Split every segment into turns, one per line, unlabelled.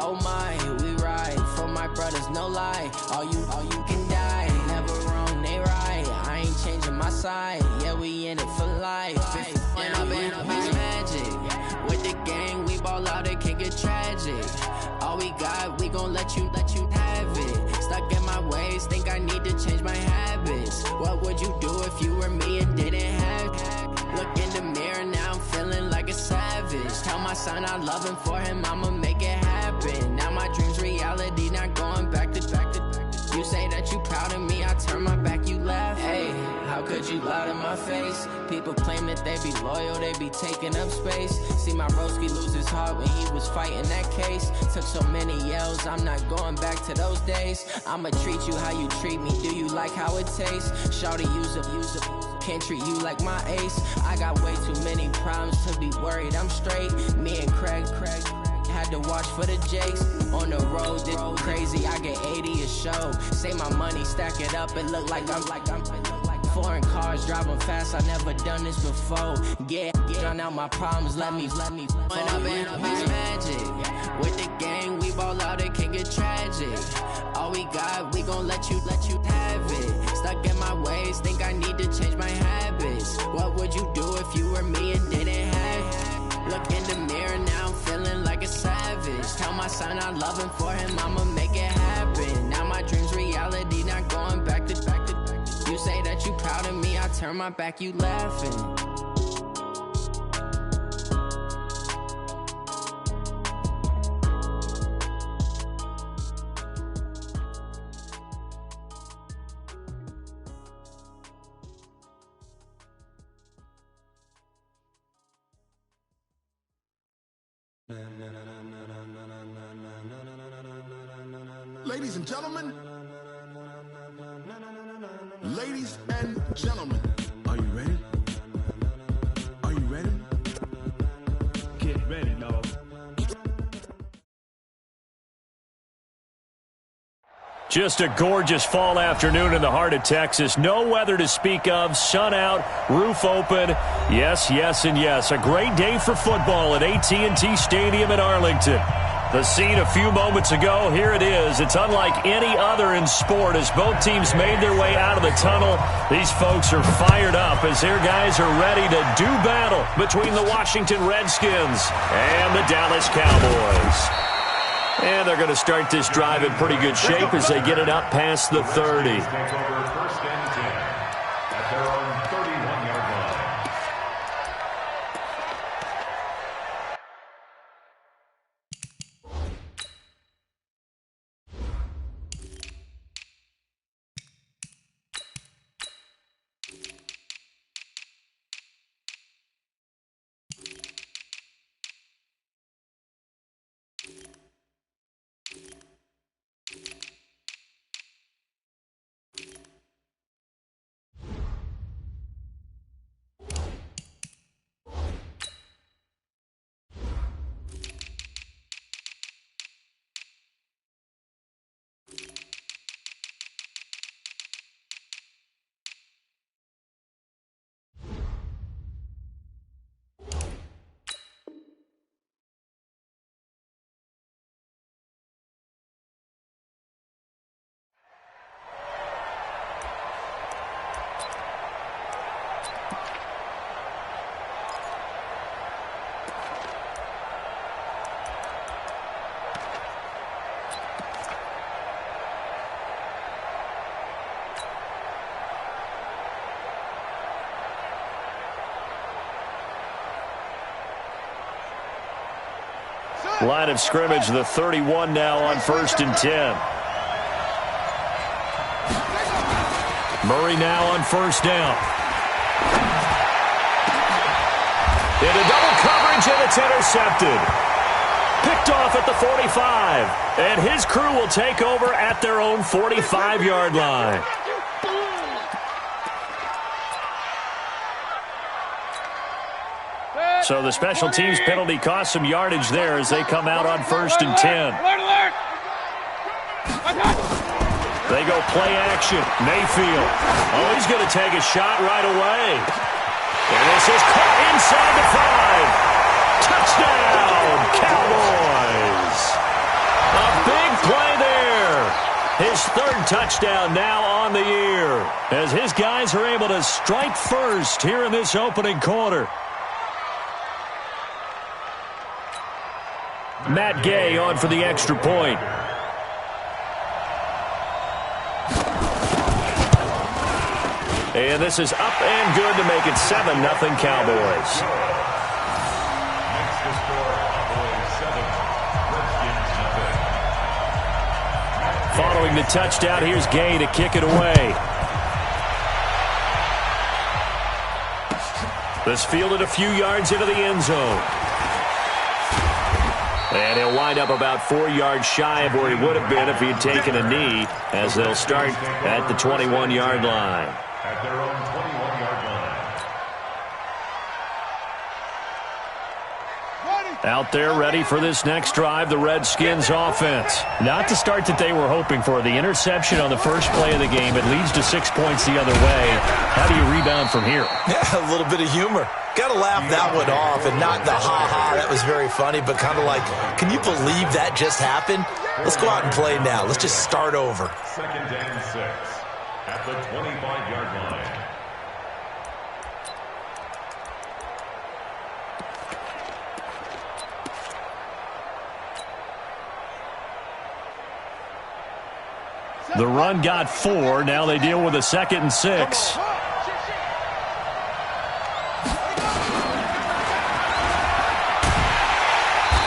oh my, we ride for my brothers, no lie. All you can die, never wrong, they right. I ain't changing my side, yeah, we in it for life. And I've been magic. With the gang, we ball out, it can get tragic. All we got, we gon' let you have it. Stuck in my ways, think I need to change my habits. What would you do if you were me and didn't have it? Look in the mirror, now I'm feeling like a savage. Tell my son I love him, for him I'ma make it happen. Now my dream's reality, not going back to. You say that you proud of me, I turn my back, you laugh. Hey, how could you lie to my face? People claim that they be loyal, they be taking up space. See my broski lose his heart when he was fighting that case. Took so many yells, I'm not going back to those days. I'ma treat you how you treat me, do you like how it tastes? Shawty, use up, can't treat you like my ace. I got way too many problems to be worried, I'm straight. Me and Craig had to watch for the Jakes. On the road, this crazy, I get 80 a show. Say my money, stack it up, it look like I'm foreign cars, driving fast, I never done this before. Get drown out my problems, let me. When I've been magic. With the gang, we ball out, it can get tragic. All we got, we gon' let you have it. Stuck in my ways, think I need to change my habits. What would you do if you were me and didn't have it? Look in the mirror, now I'm feeling like a savage. Tell my son I love him, for him I'ma make it happen. Now my dream's reality, not going back to. You say that you proud of me, I turn my back, you laughing.
Ladies and gentlemen, ladies and gentlemen, are you ready? Are you ready? Get ready, dog.
Just a gorgeous fall afternoon in the heart of Texas. No weather to speak of. Sun out, roof open. Yes, yes, and yes. A great day for football at AT&T Stadium in Arlington. The scene a few moments ago, here it is. It's unlike any other in sport as both teams made their way out of the tunnel. These folks are fired up as their guys are ready to do battle between the Washington Redskins and the Dallas Cowboys. And they're going to start this drive in pretty good shape as they get it up past the 30. Line of scrimmage, the 31 now on 1st and 10. Murray now on 1st down. Into double coverage, and it's intercepted. Picked off at the 45. And his crew will take over at their own 45-yard line. So the special teams penalty cost some yardage there as they come out on 1st and 10. They go play action. Mayfield. Oh, he's going to take a shot right away. And this is caught inside the 5. Touchdown, Cowboys. His third touchdown now on the year, as his guys are able to strike first here in this opening quarter. Matt Gay on for the extra point. And this is up and good to make it 7-0 Cowboys. Following the touchdown, here's Gay to kick it away. This fielded a few yards into the end zone. And he'll wind up about 4 yards shy of where he would have been if he had taken a knee, as they'll start at the 21-yard line.
At their own 21-yard line.
Out there ready for this next drive, the Redskins offense. Not the start that they were hoping for. The interception on the first play of the game, it leads to 6 points the other way. How do you rebound from here?
Yeah, a little bit of humor. Got to laugh that one off, and not the ha-ha, that was very funny, but kind of like, can you believe that just happened? Let's go out and play now. Let's just start over.
2nd and 6 at the 25-yard line.
The run got 4. Now they deal with a 2nd and 6.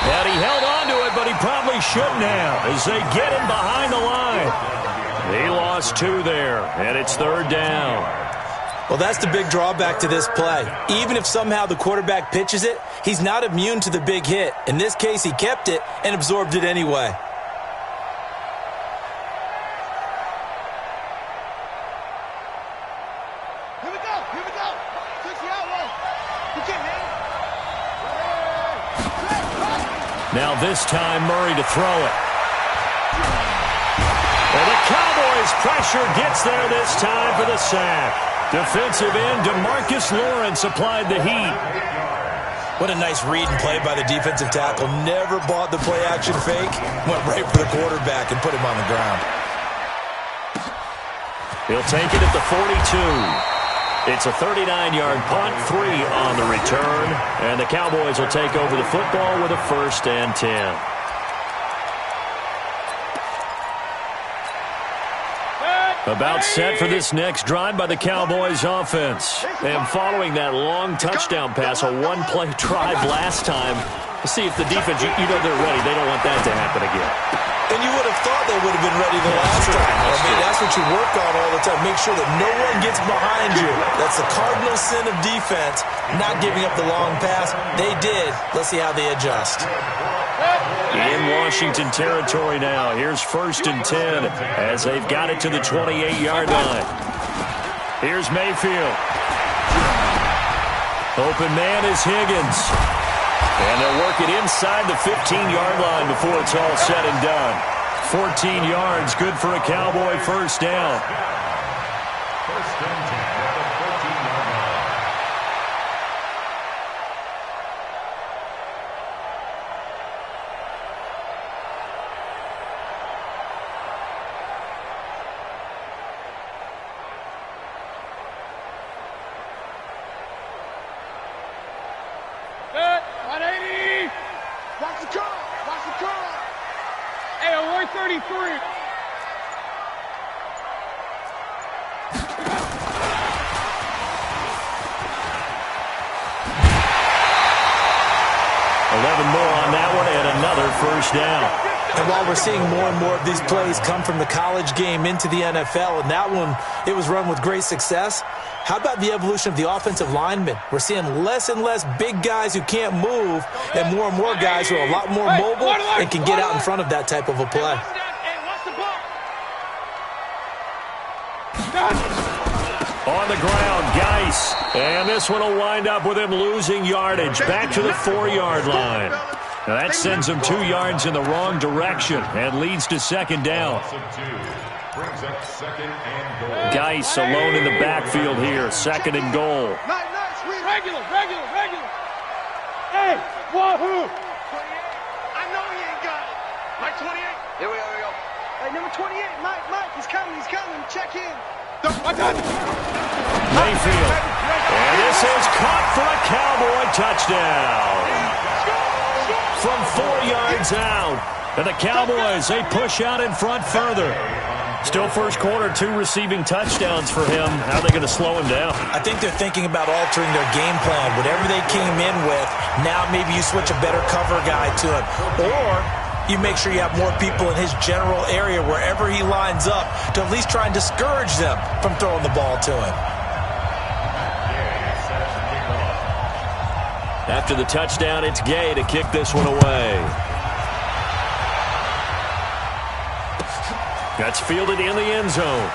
And he held on to it, but he probably shouldn't have, as they get him behind the line. He lost 2 there, and it's 3rd down.
Well, that's the big drawback to this play. Even if somehow the quarterback pitches it, he's not immune to the big hit. In this case, he kept it and absorbed it anyway.
Now this time, Murray to throw it. And the Cowboys' pressure gets there this time for the sack. Defensive end DeMarcus Lawrence applied the heat.
What a nice read and play by the defensive tackle. Never bought the play-action fake. Went right for the quarterback and put him on the ground.
He'll take it at the 42. It's a 39-yard punt, 3 on the return, and the Cowboys will take over the football with a 1st and 10. About set for this next drive by the Cowboys offense. And following that long touchdown pass, a one-play drive last time, to see if the defense, you know they're ready. They don't want that to happen again.
And you would have thought they would have been ready the last time. I mean, that's what you work on all the time. Make sure that no one gets behind you. That's the cardinal sin of defense, not giving up the long pass. They did. Let's see how they adjust.
In Washington territory now. Here's 1st and 10 as they've got it to the 28-yard line. Here's Mayfield. Open man is Higgins. And they'll work it inside the 15-yard line before it's all said and done. 14 yards, good for a Cowboy 1st down.
1st and 10 at the 14-yard line.
Watch the curl. Watch the curl. Hey, 133.
More on that one and another 1st down.
And while we're seeing more and more of these plays come from the college game into the NFL, and that one, it was run with great success, how about the evolution of the offensive linemen? We're seeing less and less big guys who can't move and more guys who are a lot more mobile and can get out in front of that type of a play.
On the ground, Geis. And this one will wind up with him losing yardage. Back to the 4-yard line. Now that sends him 2 yards in the wrong direction and leads to 2nd down.
Brings up 2nd and goal.
Geis alone in the backfield here. 2nd and goal.
Regular. Hey, wahoo! 28. I know he ain't got it. Like 28. Here we go. Hey, number 28, Mike, he's coming. Check in.
Mayfield. And this is caught for a Cowboy touchdown. From 4 yards out. And the Cowboys, they push out in front further. Still first quarter, 2 receiving touchdowns for him. How are they going to slow him down?
I think they're thinking about altering their game plan. Whatever they came in with, now maybe you switch a better cover guy to him. Or you make sure you have more people in his general area wherever he lines up to at least try and discourage them from throwing the ball to him.
After the touchdown, it's Gay to kick this one away. That's fielded in the end zone.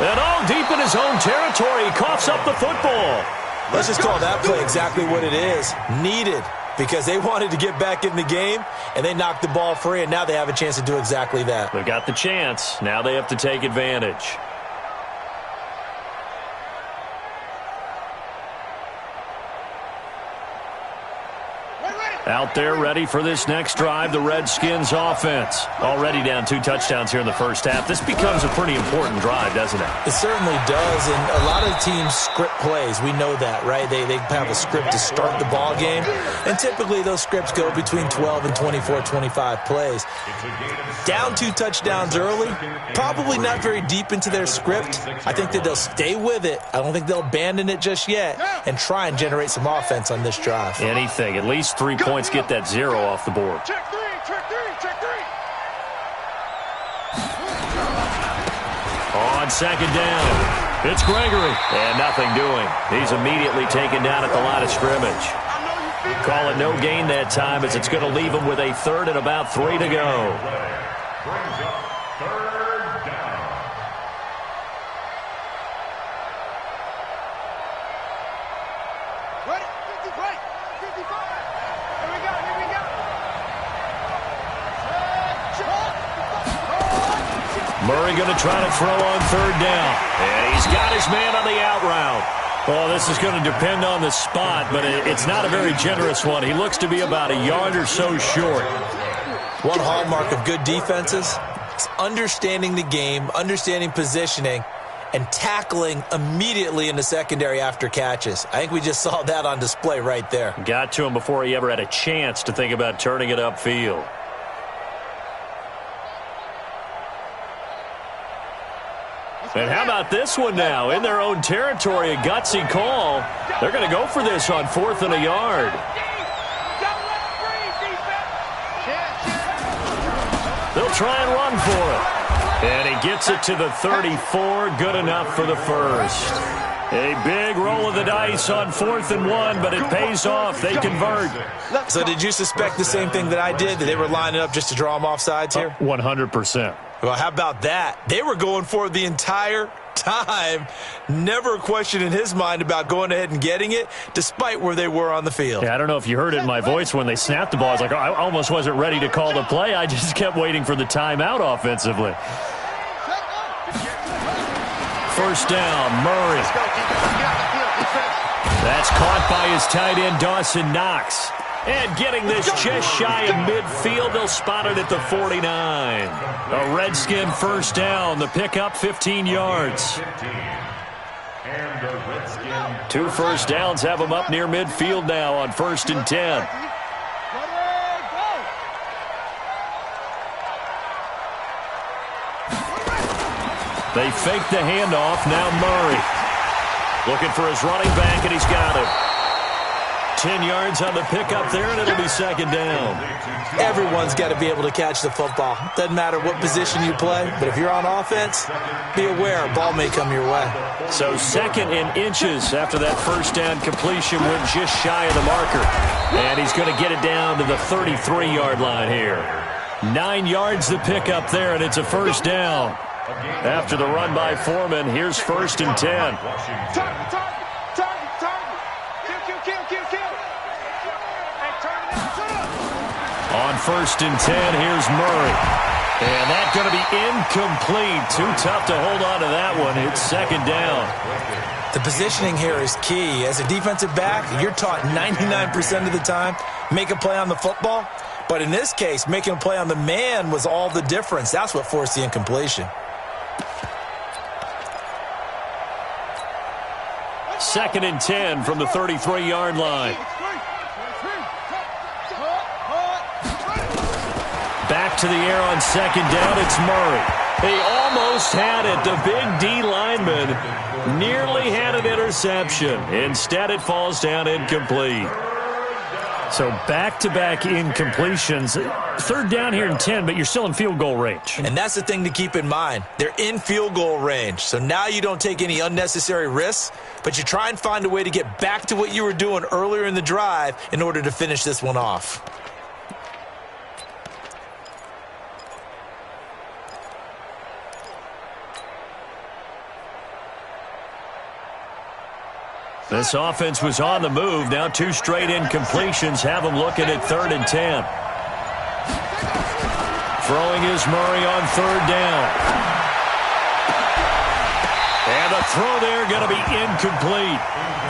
And all deep in his own territory, he coughs up the football.
Let's just call that play exactly what it is. Needed. Because they wanted to get back in the game, and they knocked the ball free, and now they have a chance to do exactly that.
They've got the chance. Now they have to take advantage. Out there ready for this next drive, the Redskins offense. Already down 2 touchdowns here in the first half. This becomes a pretty important drive, doesn't it?
It certainly does, and a lot of teams script plays. We know that, right? They have a script to start the ball game, and typically those scripts go between 12 and 24, 25 plays. Down 2 touchdowns early, probably not very deep into their script. I think that they'll stay with it. I don't think they'll abandon it just yet and try and generate some offense on this drive.
Anything, at least 3 points, get that 0 off the board.
Check three.
On second down, it's Gregory. And nothing doing. He's immediately taken down at the line of scrimmage. Call it no gain that time as it's going to leave him with a 3rd and about 3 to go.
Brings up 3rd down.
Ready? 55. Here we go.
Murray going to try to throw on 3rd down. And he's got his man on the out route. Well, this is going to depend on the spot, but it's not a very generous one. He looks to be about a yard or so short.
One hallmark of good defenses is understanding the game, understanding positioning, and tackling immediately in the secondary after catches. I think we just saw that on display right there.
Got to him before he ever had a chance to think about turning it upfield. And how about this one now? In their own territory, a gutsy call. They're going to go for this on 4th and a yard. They'll try and run for it. And he gets it to the 34. Good enough for the first. A big roll of the dice on 4th and 1, but it pays off. They convert.
So did you suspect the same thing that I did, that they were lining up just to draw them off sides here?
100%.
Well, how about that? They were going for it the entire time. Never a question in his mind about going ahead and getting it, despite where they were on the field.
Yeah, I don't know if you heard it in my voice when they snapped the ball. I was like, I almost wasn't ready to call the play. I just kept waiting for the timeout offensively. First down, Murray. That's caught by his tight end, Dawson Knox. And getting this just shy of midfield, they'll spot it at the 49. A Redskin first down. The pickup, 15 yards. 2 first downs have them up near midfield now on 1st and 10. They fake the handoff. Now Murray looking for his running back, and he's got him. 10 yards on the pickup there, and it'll be 2nd down.
Everyone's got to be able to catch the football. Doesn't matter what position you play, but if you're on offense, be aware a ball may come your way.
So 2nd and inches after that first down completion, went just shy of the marker. And he's going to get it down to the 33-yard line here. 9 yards the pickup there, and it's a first down. After the run by Foreman, here's 1st and 10. On 1st and 10, here's Murray. And that's going to be incomplete. Too tough to hold on to that one. It's 2nd down.
The positioning here is key. As a defensive back, you're taught 99% of the time, make a play on the football. But in this case, making a play on the man was all the difference. That's what forced the incompletion.
Second and 10 from the 33-yard line. Back to the air on second down, it's Murray. He almost had it. The big D lineman nearly had an interception. Instead, it falls down incomplete. So back-to-back incompletions. Third down here in 10, but you're still in field goal range.
And that's the thing to keep in mind. They're in field goal range. So now you don't take any unnecessary risks, but you try and find a way to get back to what you were doing earlier in the drive in order to finish this one off.
This offense was on the move. Now 2 straight incompletions have them looking at 3rd and 10. Throwing is Murray on 3rd down. And the throw there going to be incomplete.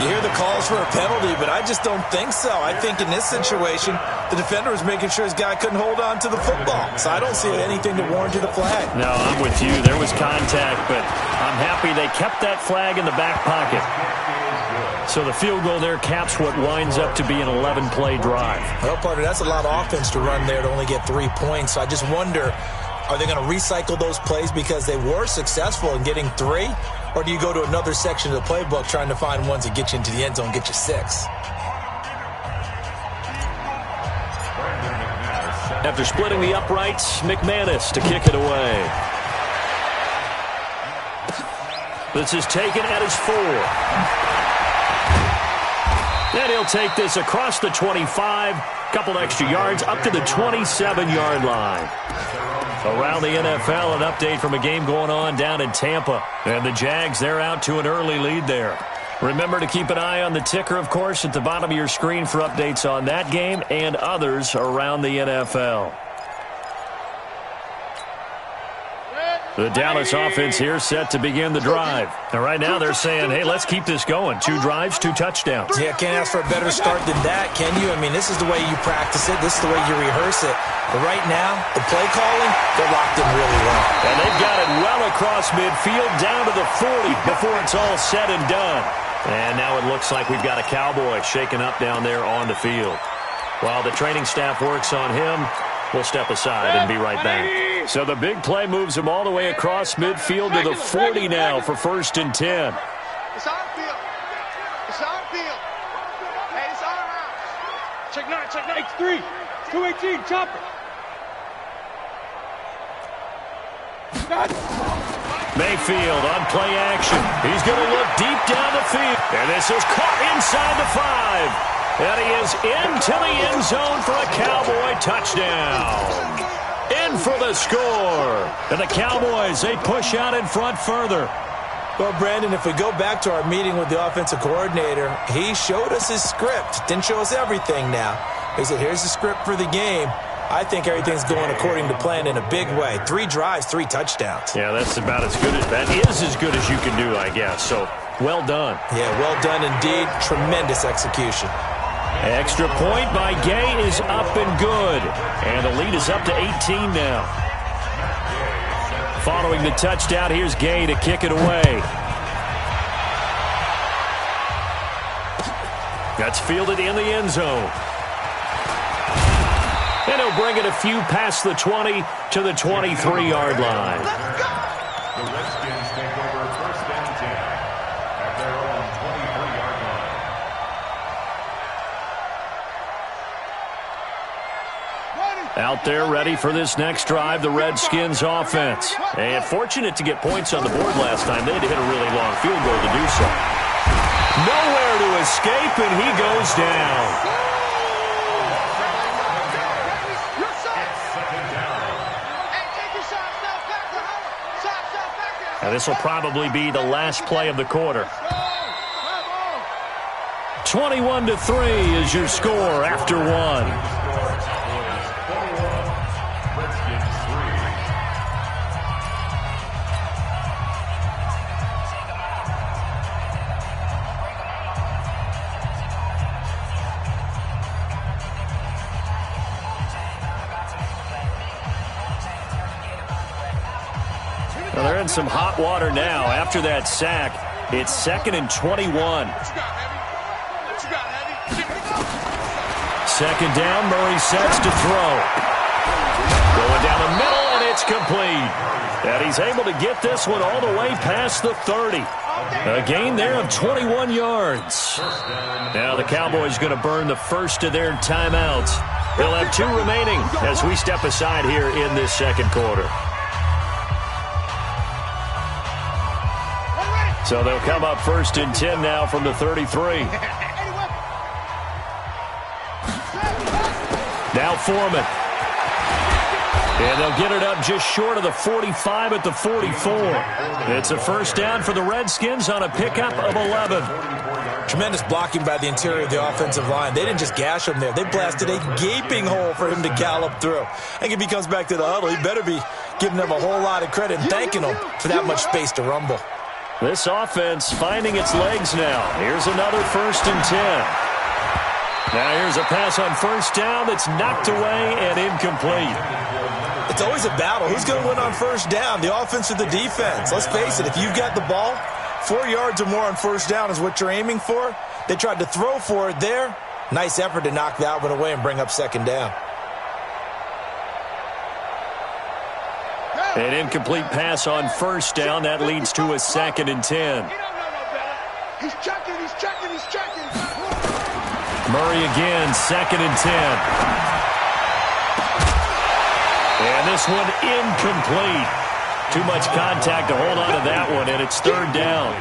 You hear the calls for a penalty, but I just don't think so. I think in this situation, the defender was making sure his guy couldn't hold on to the football. So I don't see anything to warrant the flag.
No, I'm with you. There was contact, but I'm happy they kept that flag in the back pocket. So the field goal there caps what winds up to be an 11-play drive.
Well, partner, that's a lot of offense to run there to only get 3 points. So I just wonder, are they going to recycle those plays because they were successful in getting 3? Or do you go to another section of the playbook trying to find ones that get you into the end zone, get you 6?
After splitting the uprights, McManus to kick it away. This is taken at his 4. And he'll take this across the 25, couple extra yards, up to the 27-yard line. Around the NFL, an update from a game going on down in Tampa. And the Jags, they're out to an early lead there. Remember to keep an eye on the ticker, of course, at the bottom of your screen for updates on that game and others around the NFL. The Dallas offense here set to begin the drive. And right now they're saying, hey, let's keep this going. 2 drives, 2 touchdowns.
Yeah, can't ask for a better start than that, can you? I mean, this is the way you practice it. This is the way you rehearse it. But right now, the play calling, they're locked in really well.
And they've got it well across midfield, down to the 40 before it's all said and done. And now it looks like we've got a Cowboy shaking up down there on the field. While the training staff works on him, we'll step aside and be right back. So the big play moves him all the way across midfield to the 40 now for 1st and 10.
It's our field. It's our field. Hey, it's our house. Check 9, X3. 218, chopper.
Mayfield on play action. He's going to look deep down the field. And this is caught inside the 5. And he is into the end zone for a Cowboy touchdown. In for the score. And the Cowboys, they push out in front further.
Well, Brandon, if we go back to our meeting with the offensive coordinator, he showed us his script. Didn't show us everything now. He said, here's the script for the game. I think everything's going according to plan in a big way. 3 drives, 3 touchdowns.
Yeah, that's about as good as that is as good as you can do, I guess. So, well done.
Yeah, well done indeed. Tremendous execution.
Extra point by Gay is up and good. And the lead is up to 18 now. Following the touchdown, here's Gay to kick it away. That's fielded in the end zone. And he'll bring it a few past the 20 to the 23-yard line.
The Redskins take over 1st and 10 at their own 23-yard line.
Out there ready for this next drive, the Redskins offense. And fortunate to get points on the board last time. They had to hit a really long field goal to do so. Nowhere to escape, and he goes down. And this will probably be the last play of the quarter. 21-3 is your score after 1. Well, they're in some hot water now. After that sack, it's 2nd and 21. Second down, Murray sets to throw. Going down the middle, and it's complete. And he's able to get this one all the way past the 30. A gain there of 21 yards. Now the Cowboys going to burn the first of their timeouts. They'll have 2 remaining as we step aside here in this second quarter. So they'll come up 1st and 10 now from the 33. Now Foreman. And they'll get it up just short of the 45 at the 44. It's a first down for the Redskins on a pickup of 11.
Tremendous blocking by the interior of the offensive line. They didn't just gash him there. They blasted a gaping hole for him to gallop through. I think if he comes back to the huddle, he better be giving them a whole lot of credit and thanking them for that much space to rumble.
This offense finding its legs now. Here's another 1st and 10. Now here's a pass on first down that's knocked away and incomplete.
It's always a battle. Who's going to win on first down, the offense or the defense? Let's face it, if you've got the ball, 4 yards or more on first down is what you're aiming for. They tried to throw for it there. Nice effort to knock that one away and bring up second down.
An incomplete pass on first down. That leads to a 2nd and 10.
He's checking.
Murray again, 2nd and 10. And this one incomplete. Too much contact to hold on to that one, and it's 3rd down.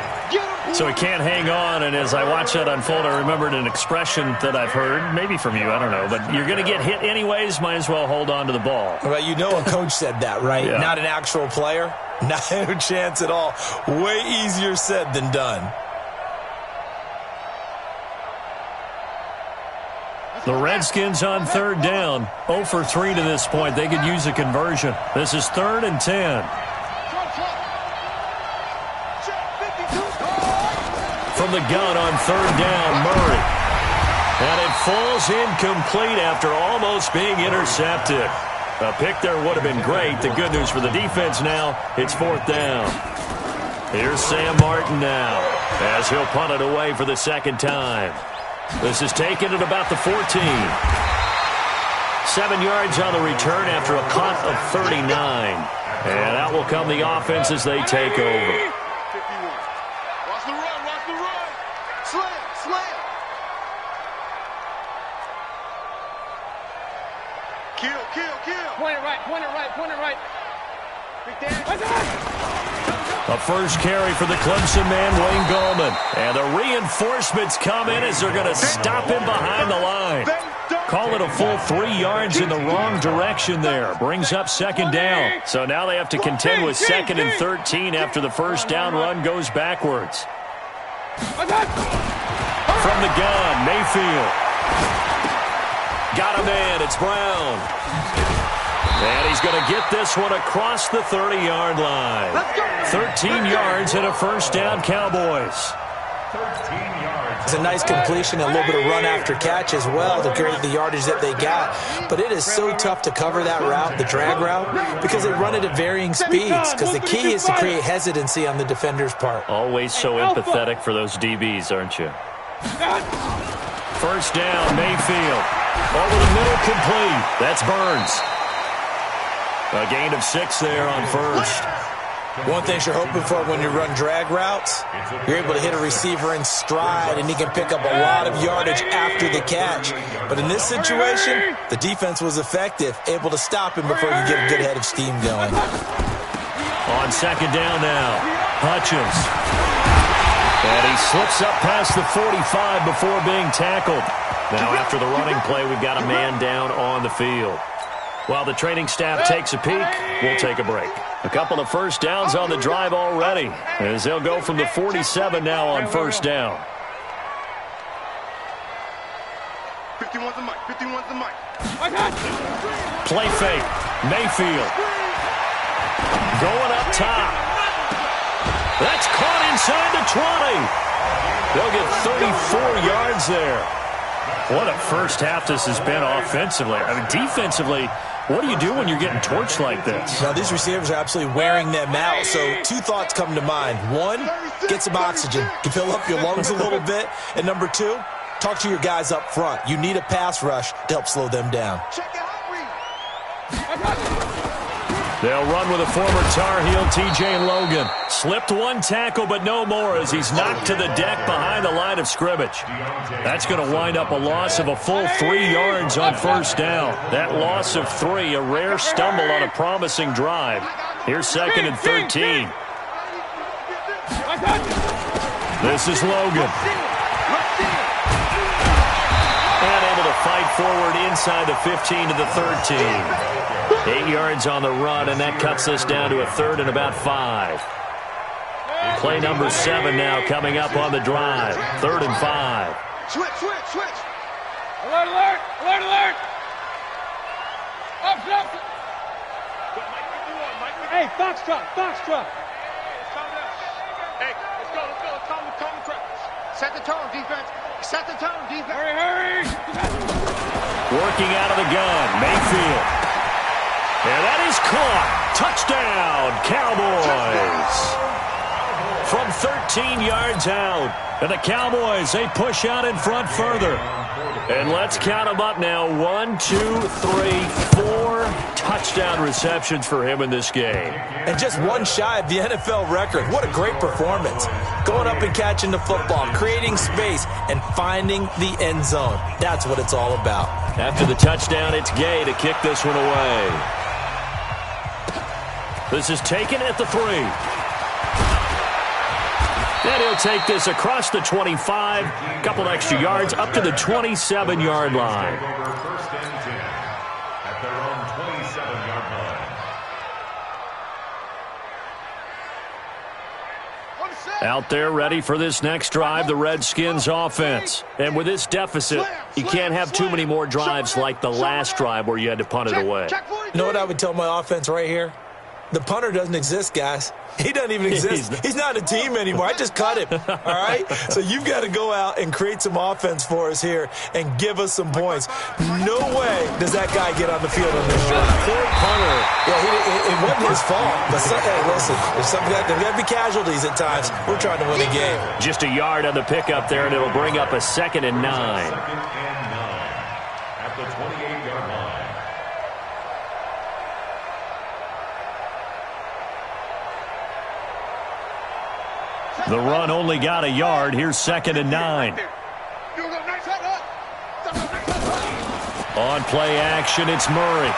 So he can't hang on, and as I watch that unfold, I remembered an expression that I've heard, maybe from you, I don't know, but you're going to get hit anyways, might as well hold on to the ball.
Well, you know a coach said that, right?
Yeah. Not
an actual player. Not a chance at all. Way easier said than done.
The Redskins on 3rd down, 0 for 3 to this point. They could use a conversion. This is 3rd and 10. From the gun on 3rd down, Murray. And it falls incomplete after almost being intercepted. A pick there would have been great. The good news for the defense now, it's 4th down. Here's Sam Martin now as he'll punt it away for the 2nd time. This is taken at about the 14. 7 yards on the return after a punt of 39. And out will come the offense as they take over.
Watch the run. Slam. Kill. Point it right. Big Dan.
A first carry for the Clemson man, Wayne Gallman. And the reinforcements come in as they're going to stop him behind the line. Call it a full 3 yards in the wrong direction there. Brings up 2nd down. So now they have to contend with 2nd and 13 after the first down run goes backwards. From the gun, Mayfield. Got a man, it's Brown. And he's going to get this one across the 30-yard line. 13 yards and a first down, Cowboys.
13 yards.
It's a nice completion and a little bit of run after catch as well to create the yardage that they got. But it is so tough to cover that route, the drag route, because they run it at varying speeds. Because the key is to create hesitancy on the defender's part.
Always so empathetic for those DBs, aren't you? First down, Mayfield. Over the middle, complete. That's Burns. A gain of 6 there on first.
One thing you're hoping for when you run drag routes, you're able to hit a receiver in stride, and he can pick up a lot of yardage after the catch. But in this situation, the defense was effective, able to stop him before he could get a good head of steam going.
On 2nd down now, Hutchins. And he slips up past the 45 before being tackled. Now after the running play, we've got a man down on the field. While the training staff takes a peek, we'll take a break. A couple of first downs on the drive already, as they'll go from the 47 now on first down.
51's the mic.
Play fake. Mayfield. Going up top. That's caught inside the 20. They'll get 34 yards there. What a first half this has been offensively. I mean, defensively, What do you do when you're getting torched like this?
Now, these receivers are absolutely wearing them out, so two thoughts come to mind. One, get some oxygen. You fill up your lungs a little bit. And number two, talk to your guys up front. You need a pass rush to help slow them down.
They'll run with a former Tar Heel, TJ Logan. Slipped one tackle, but no more as he's knocked to the deck behind the line of scrimmage. That's going to wind up a loss of a full 3 yards on first down. That loss of 3, a rare stumble on a promising drive. Here's 2nd and 13. This is Logan. And able to fight forward inside the 15 to the 13. 8 yards on the run, and that cuts us down to a 3rd and about 5. Play number 7 now coming up on the drive. 3rd and 5.
Switch. Alert. Up. Hey, Foxtrot. Hey, let's go. Calm the set the tone, defense. Hurry.
Working out of the gun, Mayfield. And that is caught. Touchdown, Cowboys. From 13 yards out. And the Cowboys, they push out in front further. And let's count them up now. 1, 2, 3, 4 touchdown receptions for him in this game.
And just one shy of the NFL record. What a great performance. Going up and catching the football, creating space, and finding the end zone. That's what it's all about.
After the touchdown, it's Gay to kick this one away. This is taken at the 3. And he'll take this across the 25, a couple extra yards, up to the 27-yard line.
First and 10 at their own 27-yard line.
Out there ready for this next drive, the Redskins offense. And with this deficit, you can't have too many more drives like the last drive where you had to punt it away.
You know what I would tell my offense right here? The punter doesn't exist, guys. He doesn't even exist. He's not a team anymore. I just cut him, all right? So you've got to go out and create some offense for us here and give us some points. No way does that guy get on the field on this drive.
Poor punter.
Yeah, it wasn't his fault. But hey, listen, there's got to be casualties at times. We're trying to win a game.
Just a yard on the pickup there, and it'll bring up a 2nd and 9.
2nd and 9 at the 28-yard line.
The run only got a yard. Here's 2nd and 9. On play action, it's Murray.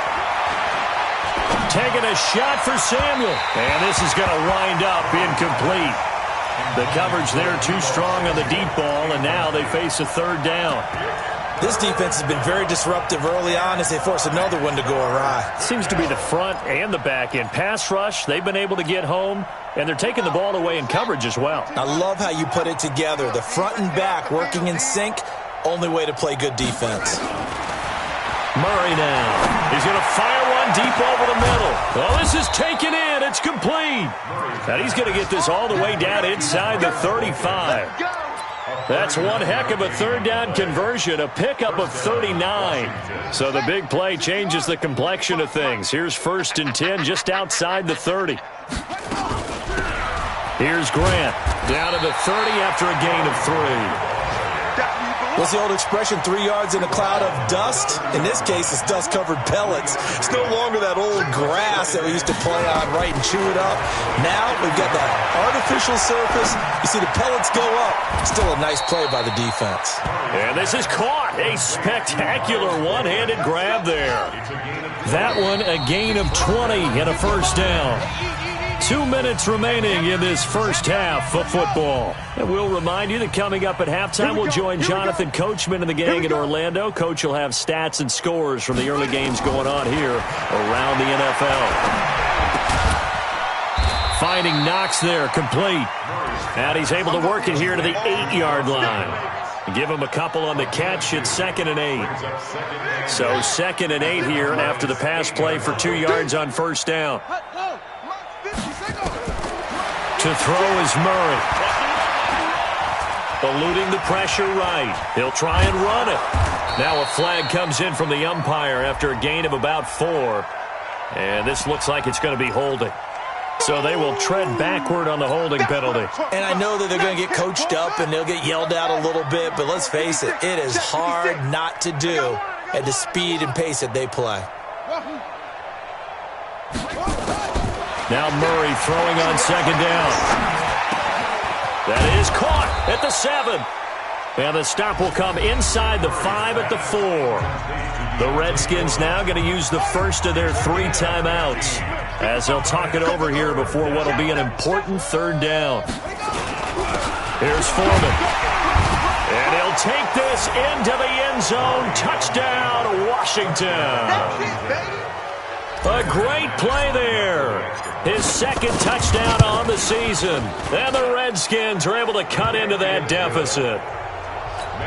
Taking a shot for Samuel. And this is going to wind up incomplete. The coverage there too strong on the deep ball, and now they face a 3rd down.
This defense has been very disruptive early on as they force another one to go awry.
Seems to be the front and the back end. Pass rush, they've been able to get home, and they're taking the ball away in coverage as well.
I love how you put it together. The front and back working in sync, only way to play good defense.
Murray now. He's going to fire one deep over the middle. Oh, this is taken in. It's complete. And he's going to get this all the way down inside the 35. That's one heck of a 3rd down conversion, a pickup of 39. So the big play changes the complexion of things. Here's 1st and 10 just outside the 30. Here's Grant down to the 30 after a gain of 3.
What's the old expression, 3 yards in a cloud of dust? In this case, it's dust-covered pellets. It's no longer that old grass that we used to play on, right, and chew it up. Now we've got that artificial surface. You see the pellets go up. Still a nice play by the defense.
And this is caught. A spectacular one-handed grab there. That one, a gain of 20 and a 1st down. 2 minutes remaining in this first half of football. And we'll remind you that coming up at halftime, we'll join Jonathan Coachman and the gang in Orlando. Coach will have stats and scores from the early games going on here around the NFL. Finding Knox there, complete. And he's able to work it here to the 8-yard line. Give him a couple on the catch. It's 2nd and 8. So 2nd and 8 here after the pass play for 2 yards on 1st down. To throw is Murray. Eluding the pressure right. He'll try and run it. Now a flag comes in from the umpire after a gain of about 4. And this looks like it's going to be holding. So they will tread backward on the holding penalty.
And I know that they're going to get coached up and they'll get yelled at a little bit, but let's face it, it is hard not to do at the speed and pace that they play.
Now Murray throwing on second down. That is caught at the 7. And the stop will come inside the 5 at the 4. The Redskins now going to use the first of their 3 timeouts as they'll talk it over here before what will be an important third down. Here's Foreman. And he'll take this into the end zone. Touchdown, Washington. A great play there. His second touchdown on the season. And the Redskins are able to cut into that deficit.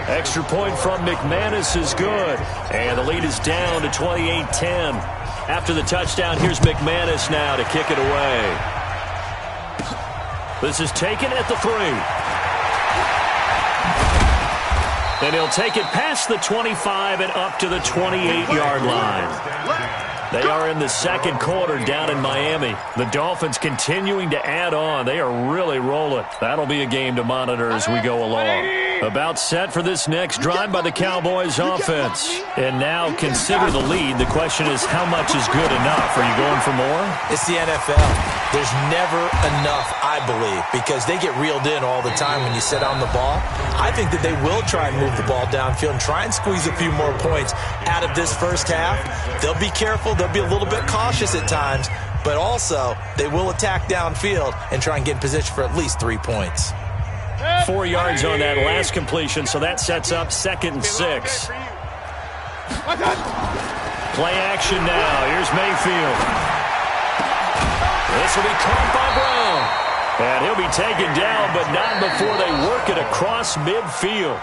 Extra point from McManus is good. And the lead is down to 28-10. After the touchdown, here's McManus now to kick it away. This is taken at the 3. And he'll take it past the 25 and up to the 28-yard line. They are in the second quarter down in Miami. The Dolphins continuing to add on. They are really rolling. That'll be a game to monitor as we go along. About set for this next drive by the Cowboys offense. And now consider the lead. The question is, how much is good enough? Are you going for more?
It's the NFL. There's never enough, I believe, because they get reeled in all the time when you sit on the ball. I think that they will try and move the ball downfield and try and squeeze a few more points out of this first half. They'll be careful. They'll be a little bit cautious at times, but also they will attack downfield and try and get in position for at least 3 points.
4 yards on that last completion, so that sets up 2nd and 6. Play action now. Here's Mayfield. This will be caught by Brown. And he'll be taken down, but not before they work it across midfield.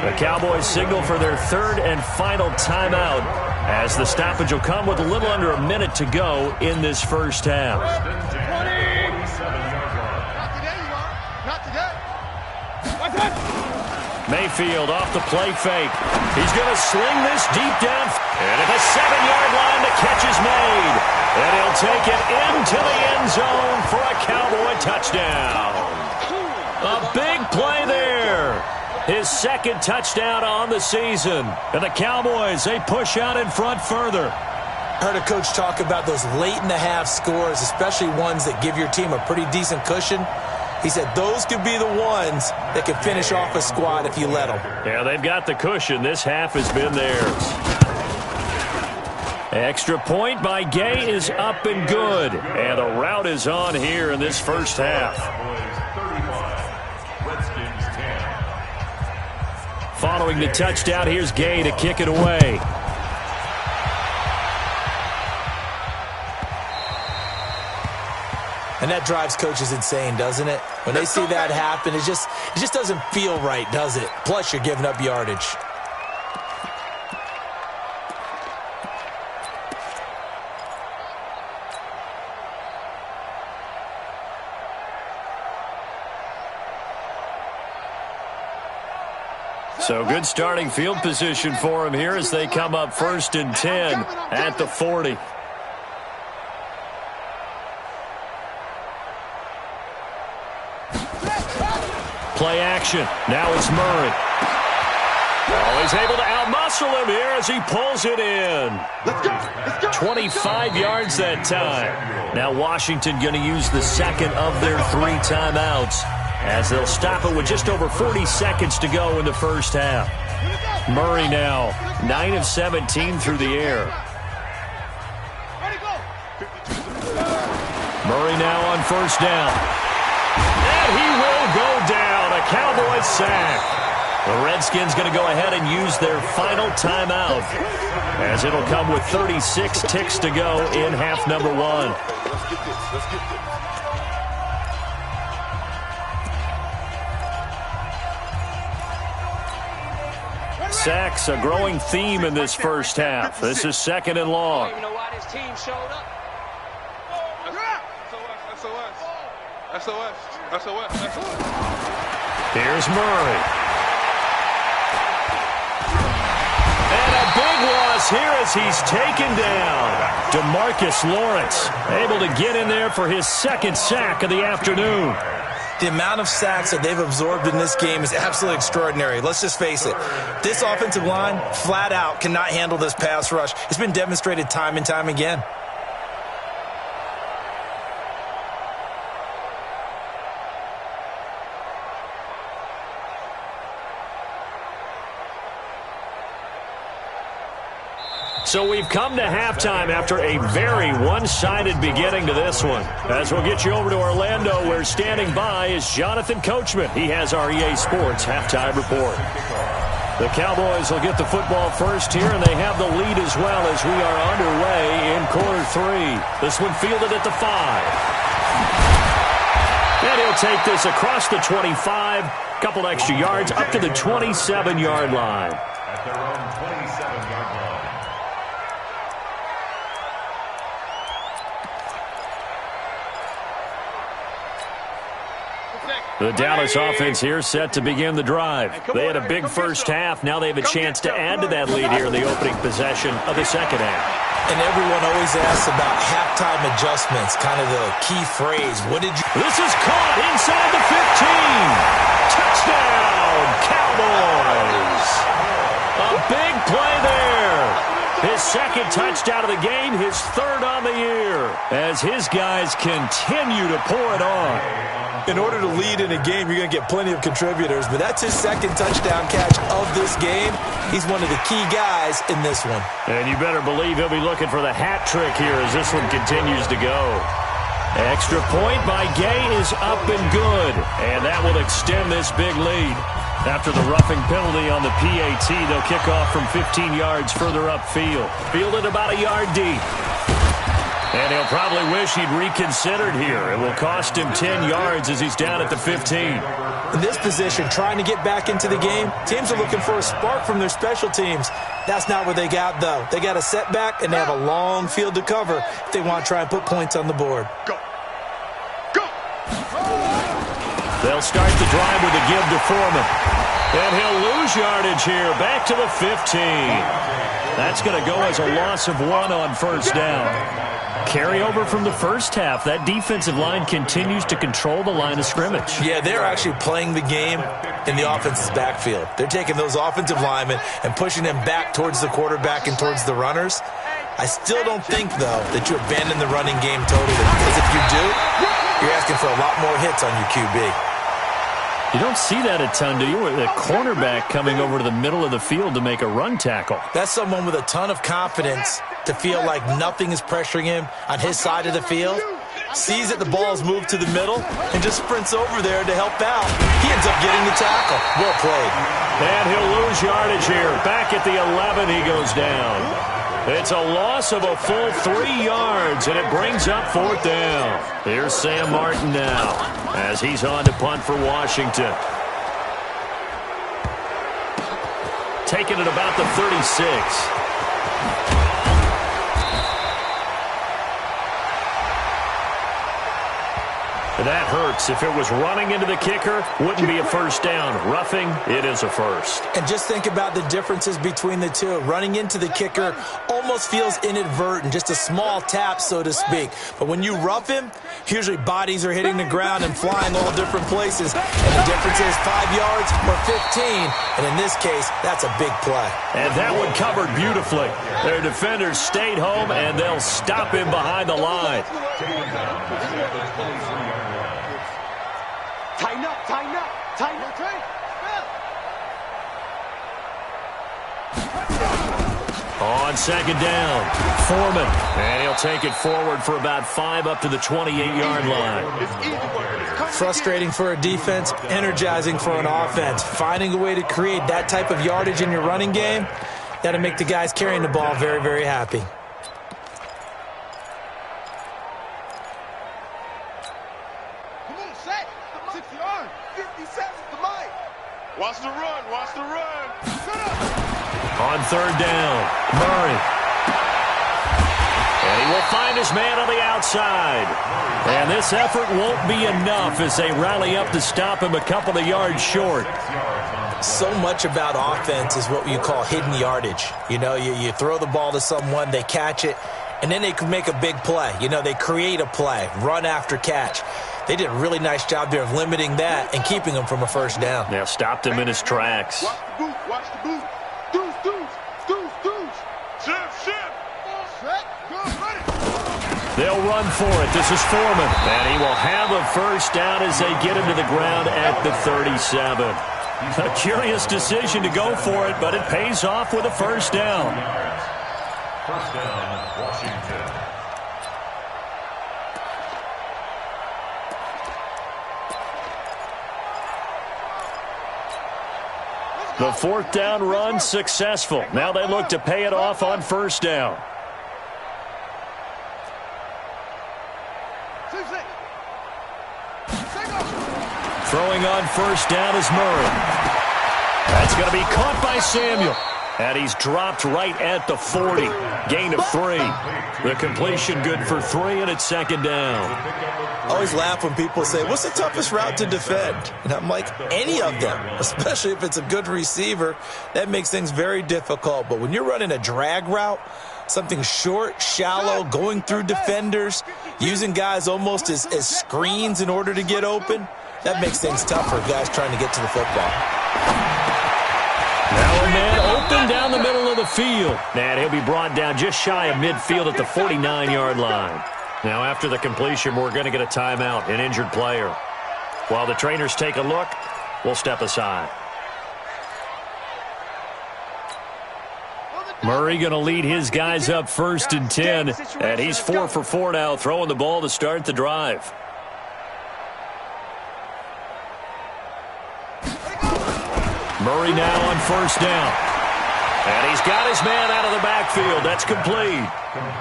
The Cowboys signal for their 3rd and final timeout as the stoppage will come with a little under a minute to go in this first half. Mayfield off the play fake. He's going to sling this deep down. And at the 7-yard line, the catch is made. And he'll take it into the end zone for a Cowboy touchdown. A big play there. His 2nd touchdown on the season. And the Cowboys, they push out in front further.
Heard a coach talk about those late-in-the-half scores, especially ones that give your team a pretty decent cushion. He said those could be the ones that can finish off a squad if you let them.
Yeah, they've got the cushion. This half has been theirs. Extra point by Gay is up and good. And the route is on here in this first half. Following the touchdown, here's Gay to kick it away.
And that drives coaches insane, doesn't it? When they see that happen, it just doesn't feel right, does it? Plus, you're giving up yardage.
So good starting field position for him here as they come up 1st and 10 at the 40. Play action. Now it's Murray. Oh, he's able to outmuscle him here as he pulls it in. 25 yards that time. Now Washington going to use the 2nd of their 3 timeouts as they'll stop it with just over 40 seconds to go in the first half. Murray now 9 of 17 through the air. Murray now on 1st down. And he will go down. A Cowboys sack. The Redskins going to go ahead and use their final timeout as it'll come with 36 ticks to go in half number 1. Sacks, a growing theme in this first half. This is 2nd and long.
I don't even know why this team showed up. SOS.
Here's Murray. big loss here as he's taken down. DeMarcus Lawrence able to get in there for his second sack of the afternoon.
The amount of sacks that they've absorbed in this game is absolutely extraordinary. Let's just face it. This offensive line, flat out, cannot handle this pass rush. It's been demonstrated time and time again.
So we've come to halftime after a very one-sided beginning to this one. As we'll get you over to Orlando, where standing by is Jonathan Coachman. He has our EA Sports halftime report. The Cowboys will get the football first here, and they have the lead as well as we are underway in quarter 3. This one fielded at the 5. And he'll take this across the 25, couple extra yards, up to the 27-yard line.
At their own 27-yard line.
The Dallas offense here set to begin the drive. They had a big first half. Now they have a chance to add to that lead here in the opening possession of the second half.
And everyone always asks about halftime adjustments, kind of the key phrase. What did you...
This is caught inside the 15. Touchdown, Cowboys. A big play there. His second touchdown of the game, his third on the year, as his guys continue to pour it on.
In order to lead in a game, you're going to get plenty of contributors, but that's his second touchdown catch of this game. He's one of the key guys in this one.
And you better believe he'll be looking for the hat trick here as this one continues to go. Extra point by Gay is up and good, and that will extend this big lead. After the roughing penalty on the PAT, they'll kick off from 15 yards further upfield. Fielded about a yard deep. And he'll probably wish he'd reconsidered here. It will cost him 10 yards as he's down at the 15.
In this position, trying to get back into the game, teams are looking for a spark from their special teams. That's not what they got, though. They got a setback, and they have a long field to cover if they want to try and put points on the board.
Go. Go.
They'll start the drive with a give to Foreman. And he'll lose yardage here, back to the 15. That's going to go as a loss of 1 on first down. Carryover from the first half. That defensive line continues to control the line of scrimmage.
Yeah, they're actually playing the game in the offense's backfield. They're taking those offensive linemen and pushing them back towards the quarterback and towards the runners. I still don't think, though, that you abandon the running game totally, because if you do, you're asking for a lot more hits on your QB.
You don't see that a ton, do you? With a cornerback coming over to the middle of the field to make a run tackle.
That's someone with a ton of confidence to feel like nothing is pressuring him on his side of the field. Sees that the ball is moved to the middle and just sprints over there to help out. He ends up getting the tackle. Well played.
And he'll lose yardage here. Back at the 11, he goes down. It's a loss of a full 3 yards, and it brings up fourth down. Here's Sam Martin now as he's on to punt for Washington. Taking it about the 36. That hurts. If it was running into the kicker, wouldn't be a first down. Roughing, it is a first.
And just think about the differences between the two. Running into the kicker almost feels inadvertent, just a small tap, so to speak. But when you rough him, usually bodies are hitting the ground and flying all different places. And the difference is 5 yards or 15. And in this case, that's a big play.
And that one covered beautifully. Their defenders stayed home, and they'll stop him behind the line.
Tighten up, tighten up, tighten up.
On second down, Foreman. And he'll take it forward for about 5 up to the 28-yard line.
Frustrating for a defense, energizing for an offense. Finding a way to create that type of yardage in your running game, that'll make the guys carrying the ball very, very happy.
Watch the run, watch the run.
On third down, Murray. And he will find his man on the outside. And this effort won't be enough as they rally up to stop him a couple of yards short.
So much about offense is what you call hidden yardage. You know, you throw the ball to someone, they catch it, and then they can make a big play. You know, they create a play, run after catch. They did a really nice job there of limiting that and keeping him from a first down.
Yeah, stopped him in his tracks.
Watch the boot, watch the boot. Deuce. Shift. Set, good, ready.
They'll run for it. This is Foreman. And he will have a first down as they get him to the ground at the 37. A curious decision to go for it, but it pays off with a first down.
First down, Washington.
The fourth down run successful. Now they look to pay it off on first down. Throwing on first down is Murray. That's going to be caught by Samuel. And he's dropped right at the 40. Gain of 3. The completion good for 3, and it's second down.
I always laugh when people say, what's the toughest route to defend? And I'm like, any of them, especially if it's a good receiver. That makes things very difficult. But when you're running a drag route, something short, shallow, going through defenders, using guys almost as screens in order to get open, that makes things tough for guys trying to get to the football.
Now a man open down the middle of the field. And he'll be brought down just shy of midfield at the 49-yard line. Now after the completion, we're going to get a timeout, an injured player. While the trainers take a look, we'll step aside. Murray going to lead his guys up 1st and 10. And he's 4 for 4 now, throwing the ball to start the drive. Murray now on first down. And he's got his man out of the backfield. That's complete.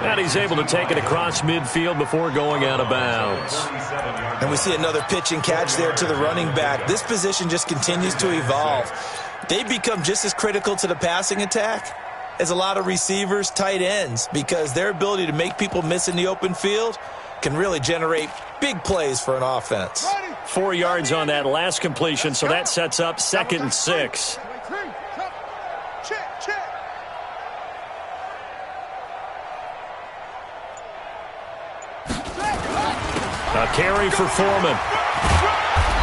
And he's able to take it across midfield before going out of bounds.
And we see another pitch and catch there to the running back. This position just continues to evolve. They become just as critical to the passing attack as a lot of receivers, tight ends, because their ability to make people miss in the open field can really generate big plays for an offense.
4 yards on that last completion, so that sets up 2nd and 6.
Check.
A carry for Foreman.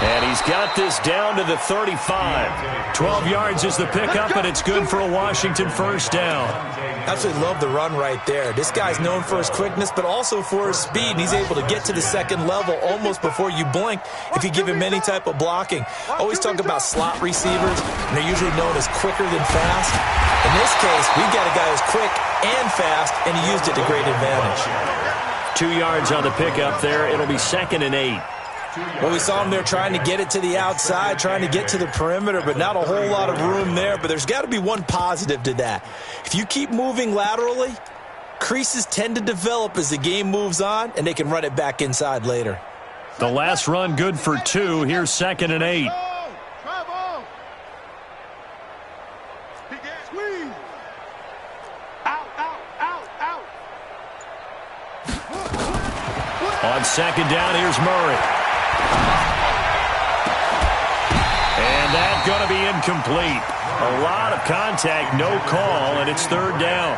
And he's got this down to the 35. 12 yards is the pickup, and it's good for a Washington first down.
Absolutely love the run right there. This guy's known for his quickness, but also for his speed, and he's able to get to the second level almost before you blink if you give him any type of blocking. Always talk about slot receivers, and they're usually known as quicker than fast. In this case, we've got a guy who's quick and fast, and he used it to great advantage.
2 yards on the pickup there. It'll be 2nd and 8.
Well, we saw him there trying to get it to the outside, trying to get to the perimeter, but not a whole lot of room there. But there's got to be one positive to that. If you keep moving laterally, creases tend to develop as the game moves on, and they can run it back inside later.
The last run good for 2. Here's 2nd and 8. On second down, here's Murray. And that's going to be incomplete. A lot of contact, no call, and it's 3rd down.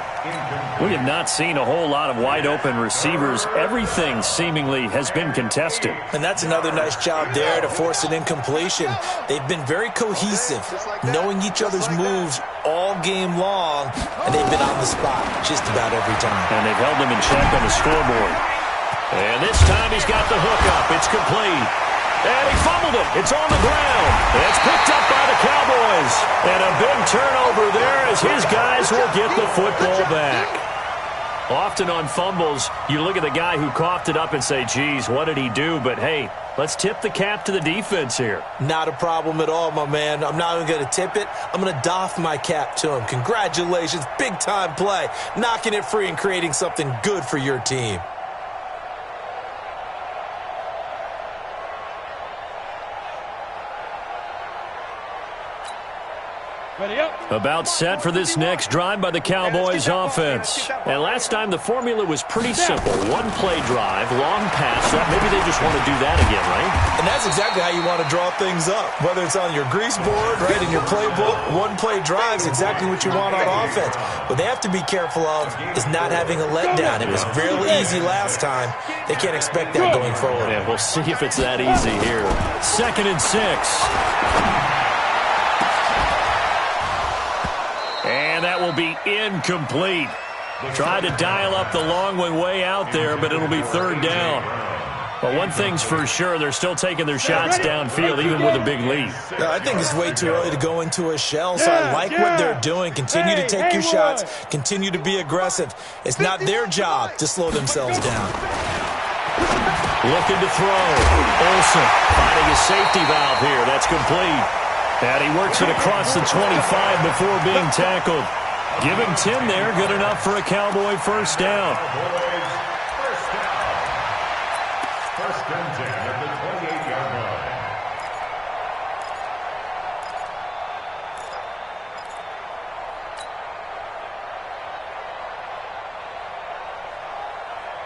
We have not seen a whole lot of wide-open receivers. Everything seemingly has been contested.
And that's another nice job there to force an incompletion. They've been very cohesive, knowing each other's moves all game long, and they've been on the spot just about every time.
And they've held them in check on the scoreboard. And this time he's got the hook up. It's complete. And he fumbled it. It's on the ground. It's picked up by the Cowboys. And a big turnover there as his guys will get the football back. Often on fumbles, you look at the guy who coughed it up and say, geez, what did he do? But, hey, let's tip the cap to the defense here.
Not a problem at all, my man. I'm not even going to tip it. I'm going to doff my cap to him. Congratulations. Big-time play. Knocking it free and creating something good for your team.
About set for this next drive by the Cowboys offense. And last time the formula was pretty simple. One play drive, long pass. Maybe they just want to do that again, right?
And that's exactly how you want to draw things up. Whether it's on your grease board, right, in your playbook, one play drive is exactly what you want on offense. What they have to be careful of is not having a letdown. It was real easy last time. They can't expect that going forward.
Yeah, we'll see if it's that easy here. 2nd and 6. And that will be incomplete. Tried to dial up the long way out there, but it'll be 3rd down. But one thing's for sure, they're still taking their shots downfield, even with a big lead.
I think it's way too early to go into a shell, so I like what they're doing. Continue to take your shots. Continue to be aggressive. It's not their job to slow themselves down.
Looking to throw. Olsen finding a safety valve here. That's complete. And he works it across the 25 before being tackled. Give him 10 there. Good enough for a Cowboy first down.
First and 10 at the 28-yard line.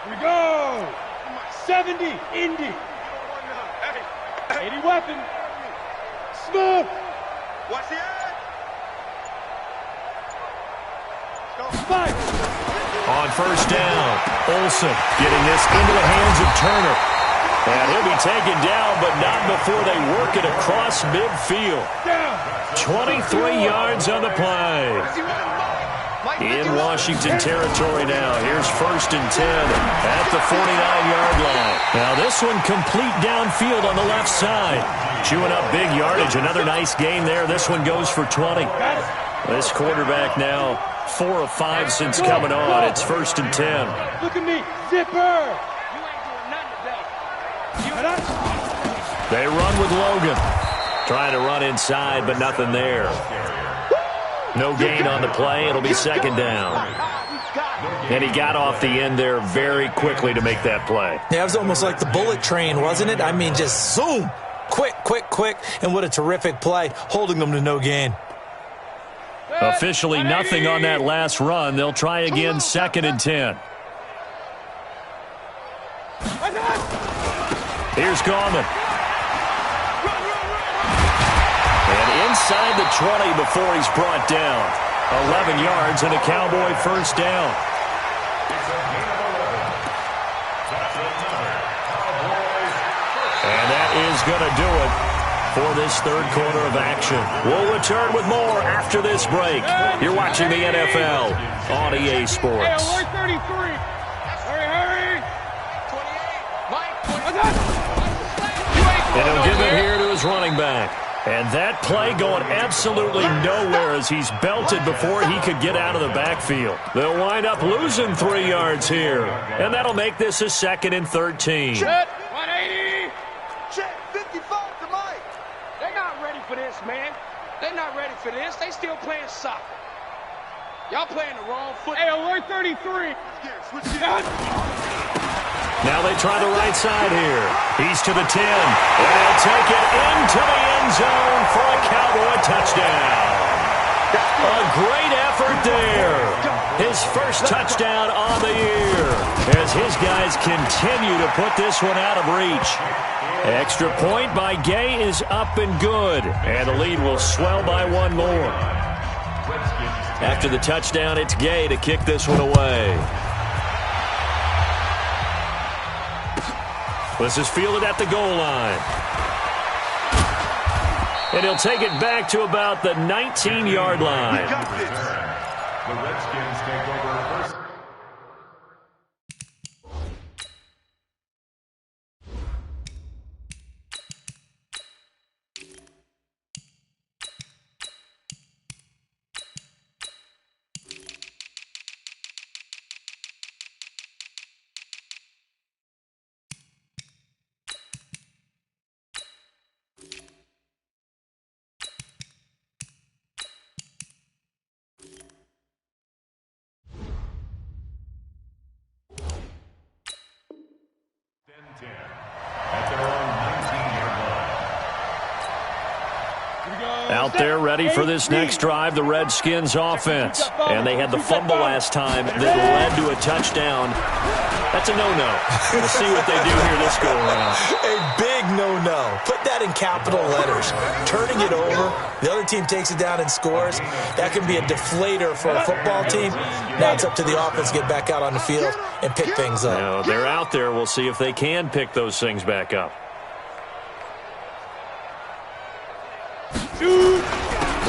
Here we go. 70, Indy. 80 weapon. Smooth. Watch the edge. Fight.
On first down, Olsen getting this into the hands of Turner. And he'll be taken down, but not before they work it across midfield. 23 yards on the play. In Washington territory now. Here's 1st and 10 at the 49-yard line. Now this one complete downfield on the left side. Chewing up big yardage. Another nice gain there. This one goes for 20. This quarterback now 4 of 5 since coming on. It's 1st and 10.
Look at me. Zipper. You ain't doing nothing today.
They run with Logan. Trying to run inside, but nothing there. No gain on the play. It'll be 2nd down. And he got off the end there very quickly to make that play.
Yeah, it was almost like the bullet train, wasn't it? I mean, just zoom. Quick, quick, quick. And what a terrific play, holding them to no gain.
Officially nothing on that last run. They'll try again 2nd and 10. Here's Gorman. And inside the 20 before he's brought down. 11 yards and a Cowboy first down. And that is going to do it for this 3rd quarter of action. We'll return with more after this break. You're watching the NFL on EA Sports.
Hey, 33. Hurry. 28.
And he'll give it here to his running back. And that play going absolutely nowhere as he's belted before he could get out of the backfield. They'll wind up losing 3 yards here. And that'll make this a 2nd and 13.
Check. 180. Check. 55 to Mike. They're not ready for this, man. They're not ready for this. They still playing soccer. Y'all playing the wrong foot. Hey, alert 33.
Now they try the right side here. He's to the 10. And they'll take it into the end zone for a Cowboy touchdown. A great effort there. His first touchdown on the year as his guys continue to put this one out of reach. Extra point by Gay is up and good. And the lead will swell by 1 more. After the touchdown, it's Gay to kick this one away. This is fielded at the goal line. And he'll take it back to about the 19-yard line.
The Redskins take over first.
Here we go.
Out there ready for this next drive, the Redskins offense. And they had the fumble last time that led to a touchdown. That's a no-no. We'll see what they do here this go-around.
A big no-no. Put that in capital letters. Turning it over, the other team takes it down and scores. That can be a deflator for a football team. Now it's up to the offense to get back out on the field and pick things up.
Now, they're out there. We'll see if they can pick those things back up.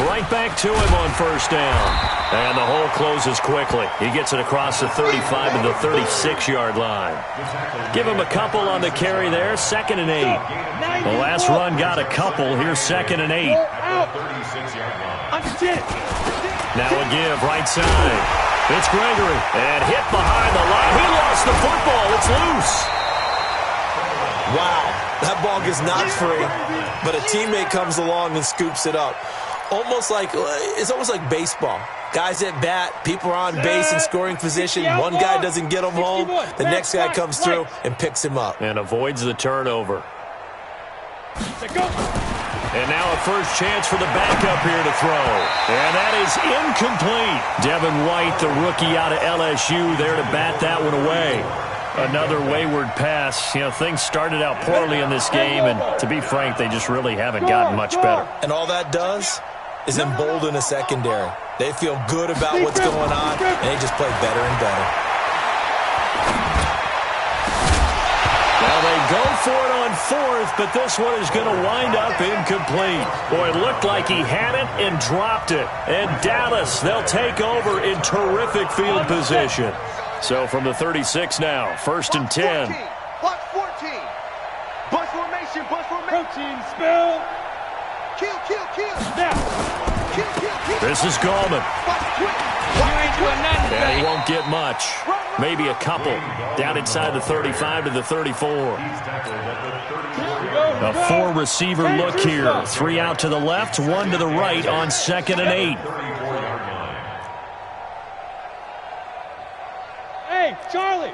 Right back to him on first down. And the hole closes quickly. He gets it across the 35 to the 36-yard line. Give him a couple on the carry there. 2nd and 8. The last run got a couple. Here's 2nd and 8. Now a give right side. It's Gregory. And hit behind the line. He lost the football. It's loose.
Wow. That ball gets knocked free, but a teammate comes along and scoops it up. It's almost like baseball. Guys at bat, people are on base in scoring position. One guy doesn't get him home. The next guy comes through and picks him up.
And avoids the turnover. And now a first chance for the backup here to throw. And that is incomplete. Devin White, the rookie out of LSU, there to bat that one away. Another wayward pass. You know, things started out poorly in this game, and to be frank, they just really haven't gotten much better.
And all that does is embolden a secondary. They feel good about what's going on, and they just play better and better.
Now they go for it on 4th, but this one is going to wind up incomplete. Boy, it looked like he had it and dropped it. And Dallas, they'll take over in terrific field position. So from the 36 now, 1st and 10.
Box 14. Bus formation, bus formation. Protein spill. Kill. Now. Kill.
This is Gallman. Yeah, he won't get much. Maybe a couple. Down inside the 35 to the 34. A 4-receiver look here. 3 out to the left, 1 to the right on 2nd and 8.
Hey, Charlie.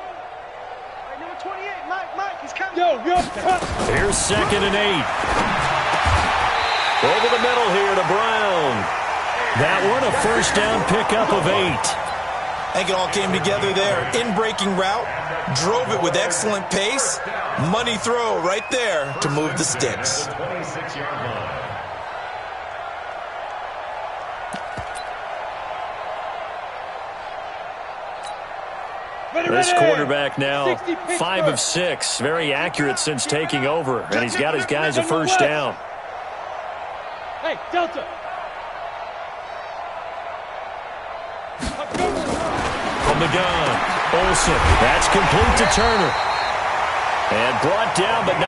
Number 28, Mike, he's coming. Yo.
Here's 2nd and 8. Over the middle here to Brown. That one a first down pickup of 8.
I think it all came together there. In-breaking route, drove it with excellent pace. Money throw right there to move the sticks.
This quarterback now 5 of 6. Very accurate since taking over. And he's got his guys a first down.
Hey, Delta.
From the gun, Olsen. That's complete to Turner. And brought down but